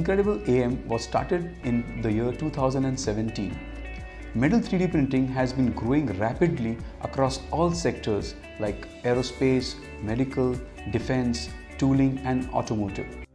incredible aim was started in the year 2017. Metal 3D printing has been growing rapidly across all sectors like aerospace, medical, defense, tooling and automotive.